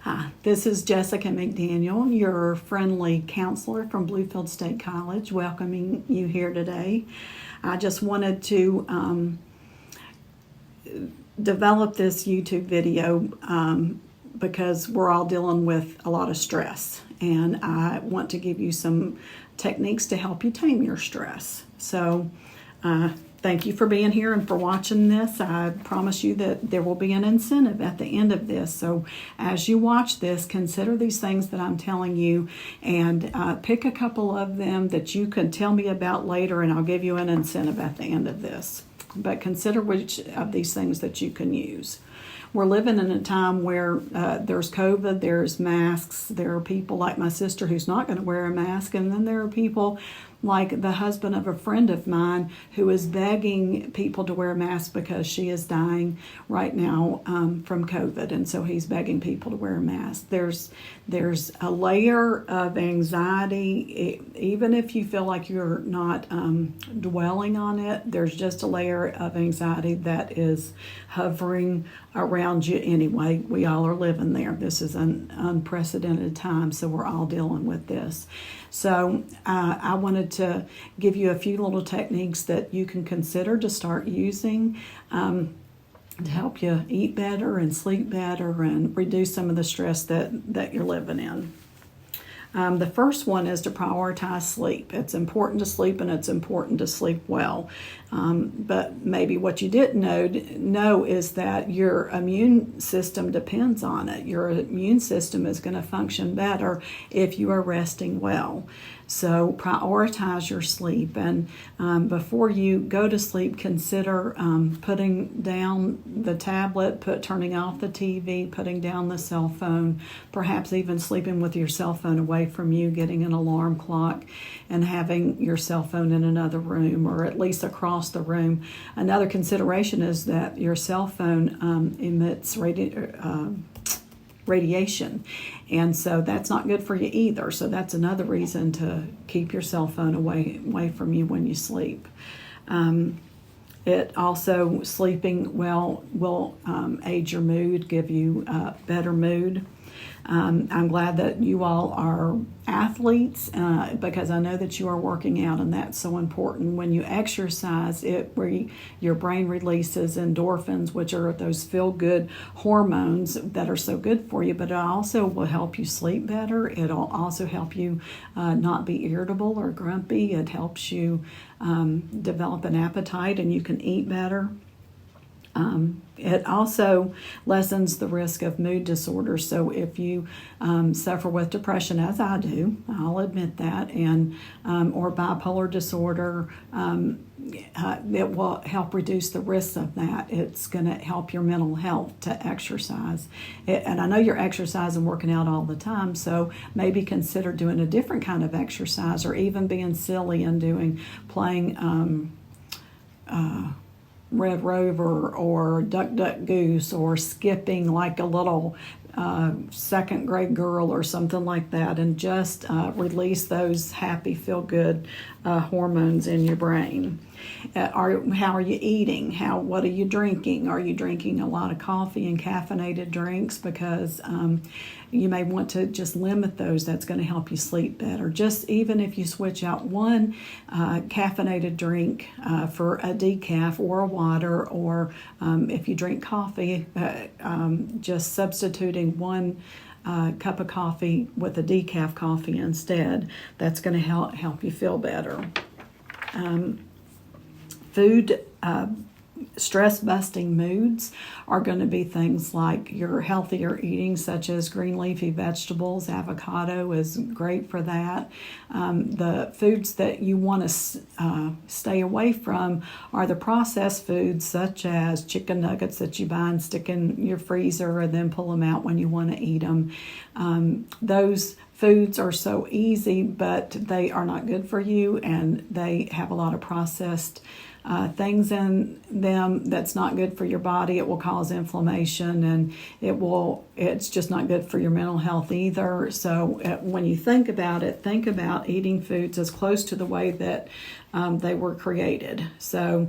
Hi, this is Jessica McDaniel, your friendly counselor from Bluefield State College, welcoming you here today. I just wanted to develop this YouTube video because we're all dealing with a lot of stress, and I want to give you some techniques to help you tame your stress. So thank you for being here and for watching this. I promise you that there will be an incentive at the end of this. So as you watch this, consider these things that I'm telling you and pick a couple of them that you can tell me about later, and I'll give you an incentive at the end of this. But consider which of these things that you can use. We're living in a time where there's COVID, there's masks, there are people like my sister who's not going to wear a mask, and then there are people like the husband of a friend of mine who is begging people to wear a mask because she is dying right now from COVID, and so he's begging people to wear a mask. There's a layer of anxiety, even if you feel like you're not dwelling on it, there's just a layer of anxiety that is hovering around you anyway. We all are living there. This is an unprecedented time, so we're all dealing with this. So I wanted to give you a few little techniques that you can consider to start using to help you eat better and sleep better and reduce some of the stress that you're living in. The first one is to prioritize sleep. It's important to sleep, and it's important to sleep well. But maybe what you didn't know is that your immune system depends on it. Your immune system is going to function better if you are resting well. So prioritize your sleep, and before you go to sleep, consider putting down the tablet, turning off the TV, putting down the cell phone, perhaps even sleeping with your cell phone away from you, getting an alarm clock, and having your cell phone in another room or at least across the room. Another consideration is that your cell phone emits radiation, and so that's not good for you either. So that's another reason to keep your cell phone away from you when you sleep. It also, sleeping well will aid your mood, give you better mood. I'm glad that you all are athletes because I know that you are working out, and that's so important. When you exercise, your brain releases endorphins, which are those feel-good hormones that are so good for you, but it also will help you sleep better. It'll also help you not be irritable or grumpy. It helps you develop an appetite, and you can eat better. It also lessens the risk of mood disorders. So if you suffer with depression, as I do, I'll admit that, and or bipolar disorder, it will help reduce the risks of that. It's going to help your mental health to exercise. And I know you're exercising, working out all the time, so maybe consider doing a different kind of exercise, or even being silly and playing Red Rover or Duck Duck Goose, or skipping like a little second grade girl or something like that, and just release those happy, feel good hormones in your brain. How are you eating? What are you drinking? Are you drinking a lot of coffee and caffeinated drinks? Because you may want to just limit those. That's going to help you sleep better. Just even if you switch out one caffeinated drink for a decaf or a water, or if you drink coffee, just substituting one cup of coffee with a decaf coffee instead. That's going to help you feel better. Food, stress-busting moods are going to be things like your healthier eating, such as green leafy vegetables. Avocado is great for that. The foods that you want to stay away from are the processed foods, such as chicken nuggets that you buy and stick in your freezer and then pull them out when you want to eat them. Those foods are so easy, but they are not good for you, and they have a lot of processed things in them that's not good for your body. It will cause inflammation, and it will it's just not good for your mental health either. So when you think about it, think about eating foods as close to the way that they were created. So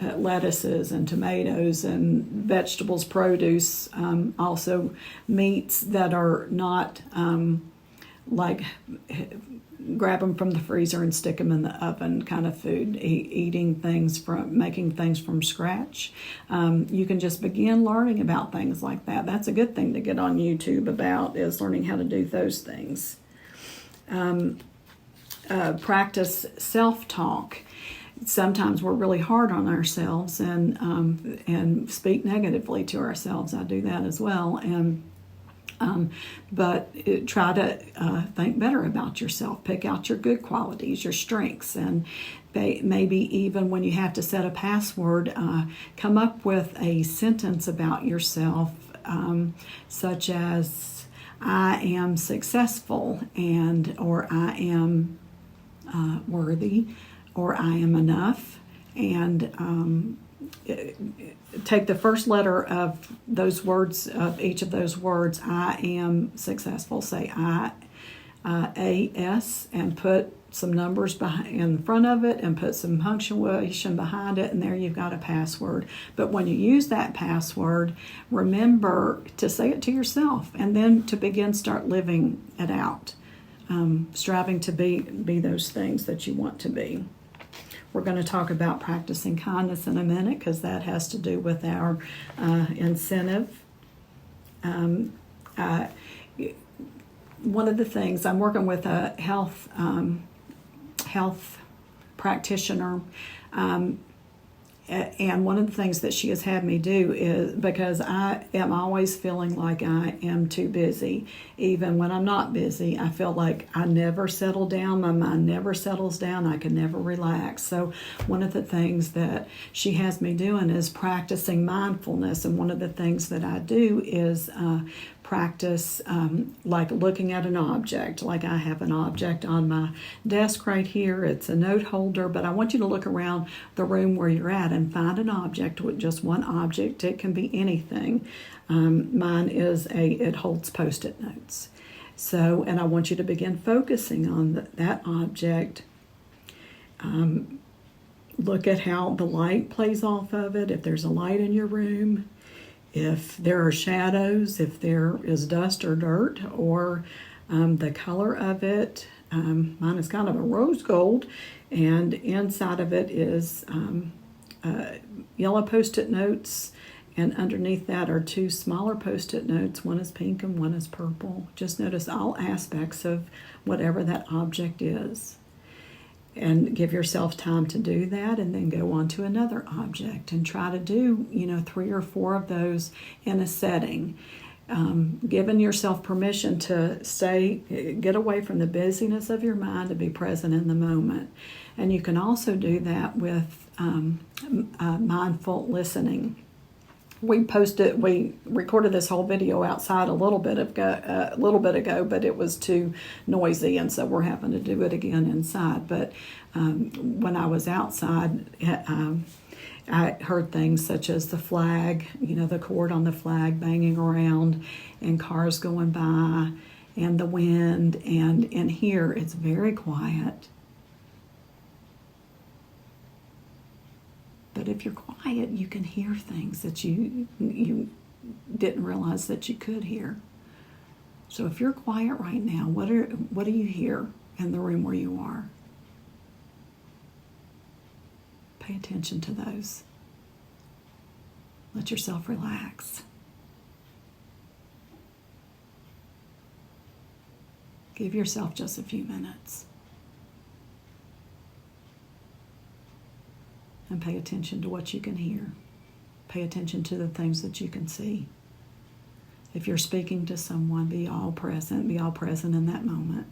lettuces and tomatoes and vegetables, produce, also meats that are not like grab them from the freezer and stick them in the oven kind of food, making things from scratch. You can just begin learning about things like that. That's a good thing to get on YouTube about, is learning how to do those things. Practice self-talk. Sometimes we're really hard on ourselves and speak negatively to ourselves. I do that as well. But try to think better about yourself. Pick out your good qualities, your strengths, and maybe even when you have to set a password, come up with a sentence about yourself, such as "I am successful," or "I am worthy," or "I am enough," and take the first letter of those words, of each of those words. I am successful. Say I-A-S, and put some numbers in front of it and put some punctuation behind it, and there you've got a password. But when you use that password, remember to say it to yourself, and then to start living it out, striving to be those things that you want to be. We're going to talk about practicing kindness in a minute, because that has to do with our incentive. One of the things, I'm working with a health practitioner, and one of the things that she has had me do is, because I am always feeling like I am too busy, even when I'm not busy, I feel like I never settle down, my mind never settles down, I can never relax. So one of the things that she has me doing is practicing mindfulness, and one of the things that I do is practice like looking at an object. Like I have an object on my desk right here. It's a note holder, but I want you to look around the room where you're at and find an object, with just one object. It can be anything. Mine is it holds Post-it notes. So, and I want you to begin focusing on that object. Look at how the light plays off of it, if there's a light in your room, if there are shadows, if there is dust or dirt, or the color of it. Mine is kind of a rose gold, and inside of it is yellow Post-it notes, and underneath that are two smaller Post-it notes. One is pink and one is purple. Just notice all aspects of whatever that object is. And give yourself time to do that, and then go on to another object and try to do 3 or 4 of those in a setting. Giving yourself permission to get away from the busyness of your mind, to be present in the moment. And you can also do that with mindful listening. We recorded this whole video outside a little bit ago, but it was too noisy, and so we're having to do it again inside. But when I was outside, I heard things such as the flag, the cord on the flag banging around, and cars going by, and the wind, and in here it's very quiet. But if you're quiet, you can hear things that you didn't realize that you could hear. So if you're quiet right now, what do you hear in the room where you are? Pay attention to those. Let yourself relax. Give yourself just a few minutes. And pay attention to what you can hear. Pay attention to the things that you can see. If you're speaking to someone, be all present in that moment.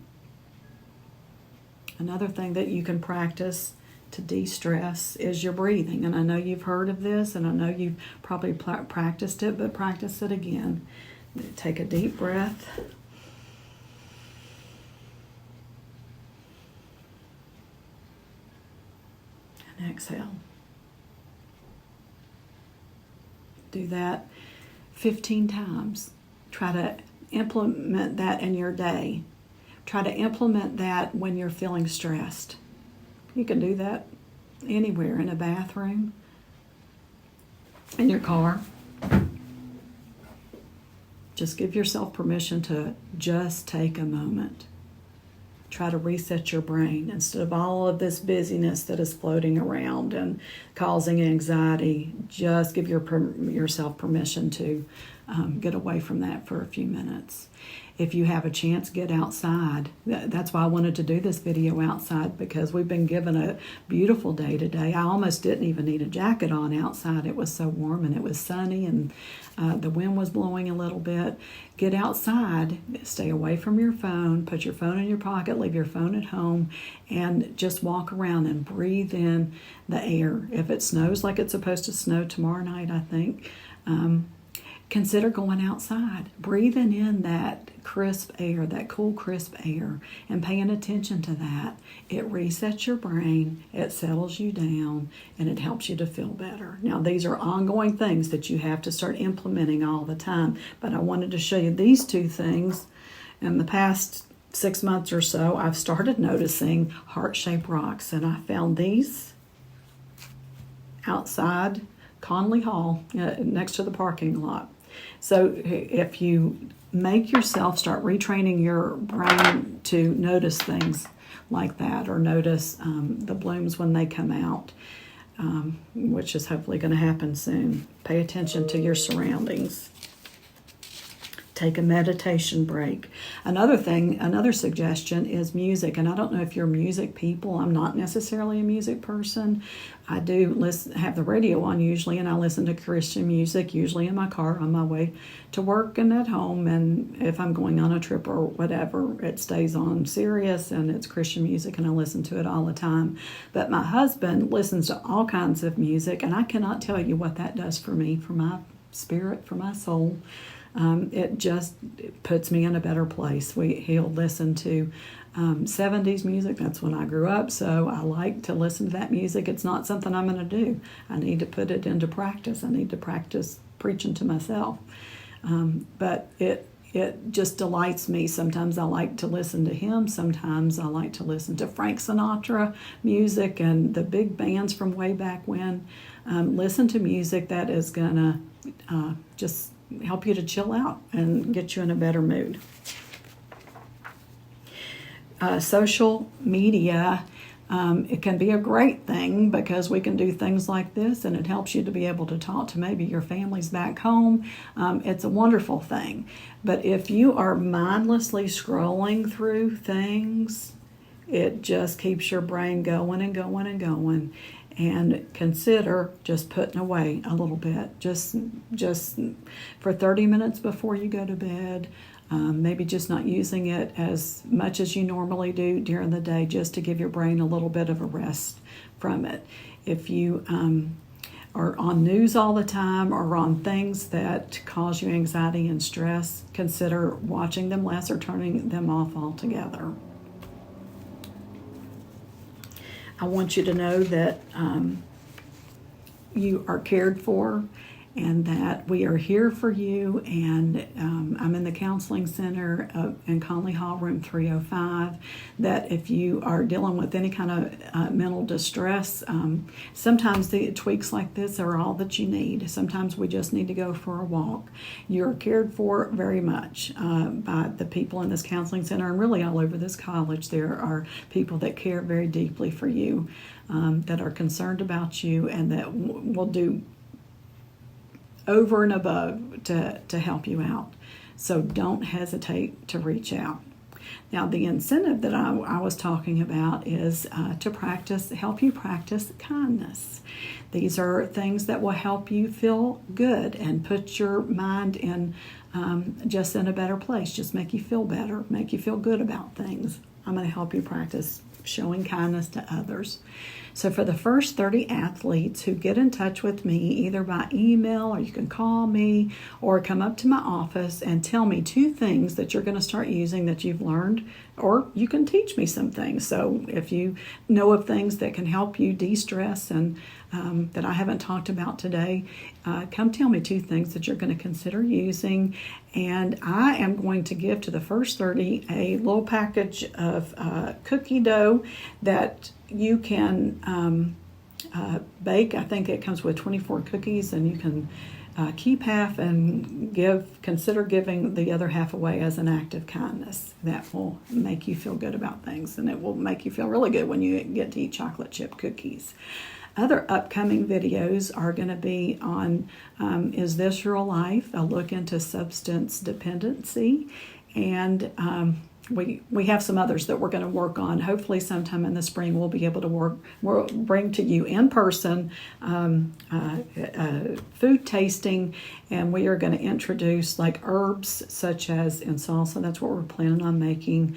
Another thing that you can practice to de-stress is your breathing. And I know you've heard of this, and I know you've probably practiced it, but practice it again. Take a deep breath. And exhale. Do that 15 times. Try to implement that in your day. Try to implement that when you're feeling stressed. You can do that anywhere, in a bathroom, in your car. Just give yourself permission to just take a moment. Try to reset your brain instead of all of this busyness that is floating around and causing anxiety. Just give yourself permission to get away from that for a few minutes. If you have a chance, get outside. That's why I wanted to do this video outside, because we've been given a beautiful day today. I almost didn't even need a jacket on outside. It was so warm and it was sunny and the wind was blowing a little bit. Get outside, stay away from your phone, put your phone in your pocket, leave your phone at home, and just walk around and breathe in the air. If it snows like it's supposed to snow tomorrow night, I think, consider going outside, breathing in that crisp air, that cool, crisp air, and paying attention to that. It resets your brain, it settles you down, and it helps you to feel better. Now, these are ongoing things that you have to start implementing all the time, but I wanted to show you these two things. In the past 6 months or so, I've started noticing heart-shaped rocks, and I found these outside Conley Hall, next to the parking lot. So if you make yourself start retraining your brain to notice things like that, or notice the blooms when they come out, which is hopefully going to happen soon. Pay attention to your surroundings. Take a meditation break. Another suggestion is music. And I don't know if you're music people. I'm not necessarily a music person. I do have the radio on usually, and I listen to Christian music, usually in my car on my way to work and at home. And if I'm going on a trip or whatever, it stays on Sirius and it's Christian music, and I listen to it all the time. But my husband listens to all kinds of music, and I cannot tell you what that does for me, for my spirit, for my soul. It puts me in a better place. He'll listen to 70s music. That's when I grew up, so I like to listen to that music. It's not something I'm going to do. I need to put it into practice. I need to practice preaching to myself. But it just delights me. Sometimes I like to listen to him. Sometimes I like to listen to Frank Sinatra music and the big bands from way back when. Listen to music that is going to just help you to chill out and get you in a better mood. Social media, it can be a great thing because we can do things like this, and it helps you to be able to talk to maybe your families back home. It's a wonderful thing. But if you are mindlessly scrolling through things, it just keeps your brain going and going and going. And consider just putting away a little bit, just for 30 minutes before you go to bed. Maybe just not using it as much as you normally do during the day, just to give your brain a little bit of a rest from it. If you are on news all the time or on things that cause you anxiety and stress, consider watching them less or turning them off altogether. I want you to know that you are cared for and that we are here for you. And I'm in the counseling center in Conley Hall, room 305, that if you are dealing with any kind of mental distress, sometimes the tweaks like this are all that you need. Sometimes we just need to go for a walk. You're cared for very much by the people in this counseling center, and really all over this college. There are people that care very deeply for you, that are concerned about you, and that will do over and above to help you out. So don't hesitate to reach out. Now, the incentive that I was talking about is to help you practice kindness. These are things that will help you feel good and put your mind in just in a better place, just make you feel better, make you feel good about things. I'm going to help you practice showing kindness to others. So for the first 30 athletes who get in touch with me, either by email or you can call me or come up to my office and tell me 2 things that you're going to start using that you've learned, or you can teach me some things. So if you know of things that can help you de-stress and that I haven't talked about today, come tell me 2 things that you're going to consider using. And I am going to give to the first 30 a little package of cookie dough that you can bake. I think it comes with 24 cookies, and you can keep half and consider giving the other half away as an act of kindness. That will make you feel good about things, and it will make you feel really good when you get to eat chocolate chip cookies. Other upcoming videos are going to be on Is This Real Life? A look into substance dependency. And we have some others that we're going to work on. Hopefully sometime in the spring we'll be able to we'll bring to you in person food tasting, and we are going to introduce like herbs such as in salsa. That's what we're planning on making,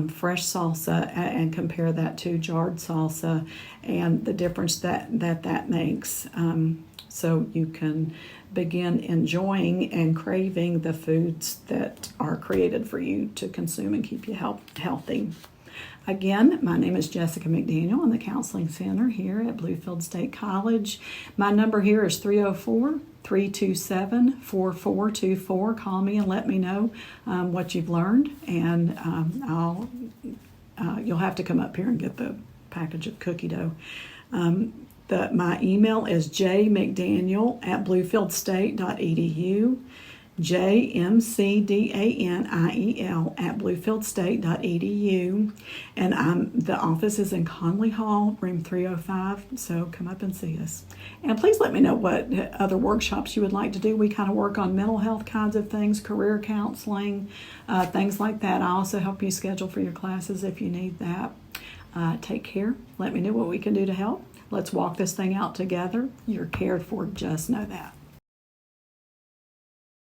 fresh salsa, and compare that to jarred salsa and the difference that makes. So you can begin enjoying and craving the foods that are created for you to consume and keep you healthy. Again, my name is Jessica McDaniel. I'm the Counseling Center here at Bluefield State College. My number here is 304-327-4424. Call me and let me know what you've learned, and you'll have to come up here and get the package of cookie dough. My email is jmcdaniel@bluefieldState.edu, jmcdaniel@bluefieldState.edu, and the office is in Conley Hall, room 305, so come up and see us. And please let me know what other workshops you would like to do. We kind of work on mental health kinds of things, career counseling, things like that. I also help you schedule for your classes if you need that. Take care. Let me know what we can do to help. Let's walk this thing out together. You're cared for, just know that.